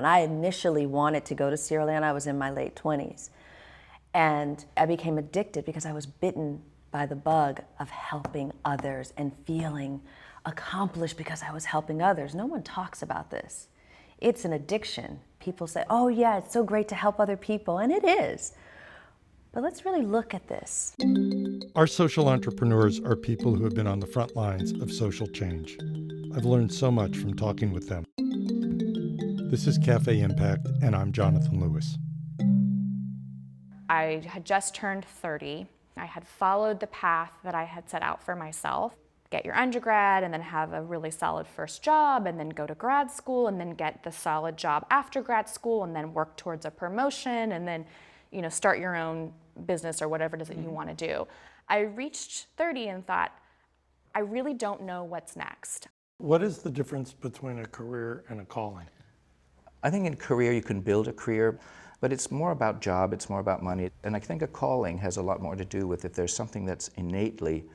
When I initially wanted to go to Sierra Leone, I was in my late 20s. And I became addicted because I was bitten by the bug of helping others and feeling accomplished because I was helping others. No one talks about this. It's an addiction. People say, oh yeah, it's so great to help other people, and it is. But let's really look at this. Our social entrepreneurs are people who have been on the front lines of social change. I've learned so much from talking with them. This is Cafe Impact, and I'm Jonathan Lewis. I had just turned 30. I had followed the path that I had set out for myself. Get your undergrad and then have a really solid first job and then go to grad school and then get the solid job after grad school and then work towards a promotion and then, start your own business or whatever it is that you want to do. I reached 30 and thought, I really don't know what's next. What is the difference between a career and a calling? I think in career you can build a career, but it's more about job, it's more about money. And I think a calling has a lot more to do with if there's something that's innately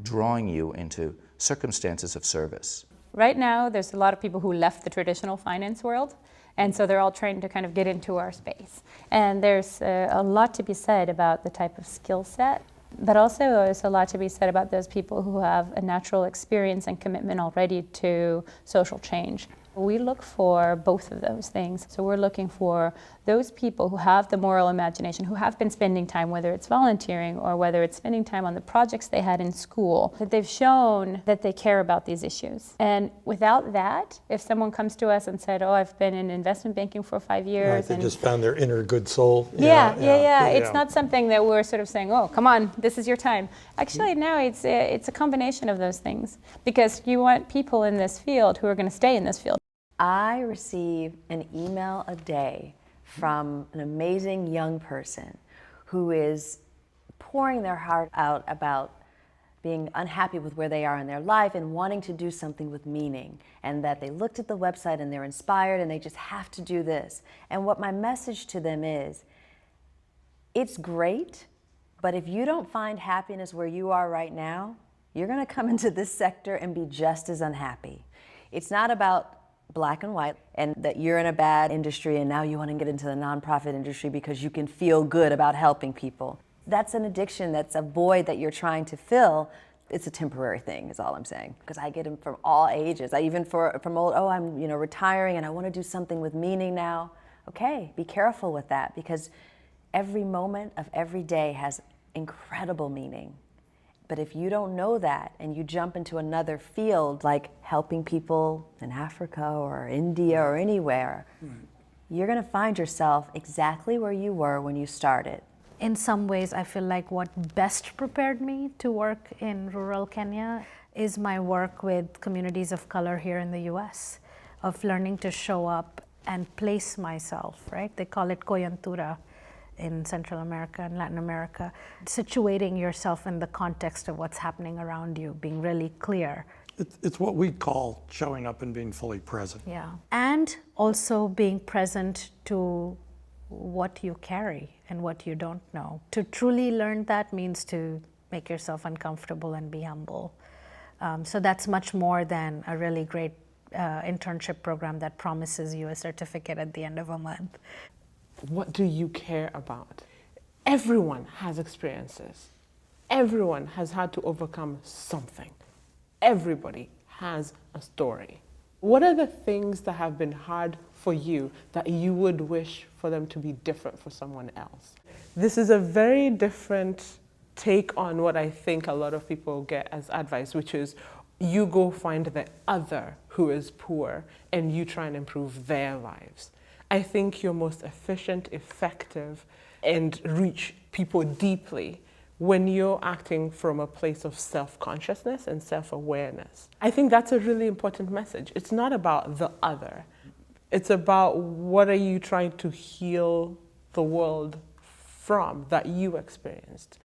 drawing you into circumstances of service. Right now, there's a lot of people who left the traditional finance world, and so they're all trying to kind of get into our space. And there's a lot to be said about the type of skill set, but also there's a lot to be said about those people who have a natural experience and commitment already to social change. We look for both of those things. So we're looking for those people who have the moral imagination, who have been spending time, whether it's volunteering or whether it's spending time on the projects they had in school, that they've shown that they care about these issues. And without that, if someone comes to us and said, oh, I've been in investment banking for 5 years. Right, they just found their inner good soul. Yeah. It's not something that we're sort of saying, oh, come on, this is your time. Actually, no, it's a combination of those things, because you want people in this field who are going to stay in this field. I receive an email a day from an amazing young person who is pouring their heart out about being unhappy with where they are in their life and wanting to do something with meaning, and that they looked at the website and they're inspired and they just have to do this. And what my message to them is, it's great, but if you don't find happiness where you are right now, you're going to come into this sector and be just as unhappy. It's not about black and white, and that you're in a bad industry and now you want to get into the nonprofit industry because you can feel good about helping people. That's an addiction, that's a void that you're trying to fill. It's a temporary thing, is all I'm saying. Because I get them from all ages. From old, oh, I'm retiring and I want to do something with meaning now. Okay, be careful with that, because every moment of every day has incredible meaning. But if you don't know that and you jump into another field like helping people in Africa or India or anywhere, you're going to find yourself exactly where you were when you started. In some ways, I feel like what best prepared me to work in rural Kenya is my work with communities of color here in the US, of learning to show up and place myself, right? They call it coyuntura in Central America and Latin America, situating yourself in the context of what's happening around you, being really clear. It's what we call showing up and being fully present. Yeah, and also being present to what you carry and what you don't know. To truly learn that means to make yourself uncomfortable and be humble. So that's much more than a really great internship program that promises you a certificate at the end of a month. What do you care about? Everyone has experiences. Everyone has had to overcome something. Everybody has a story. What are the things that have been hard for you that you would wish for them to be different for someone else? This is a very different take on what I think a lot of people get as advice, which is you go find the other who is poor and you try and improve their lives. I think you're most efficient, effective, and reach people deeply when you're acting from a place of self-consciousness and self-awareness. I think that's a really important message. It's not about the other. It's about what are you trying to heal the world from that you experienced.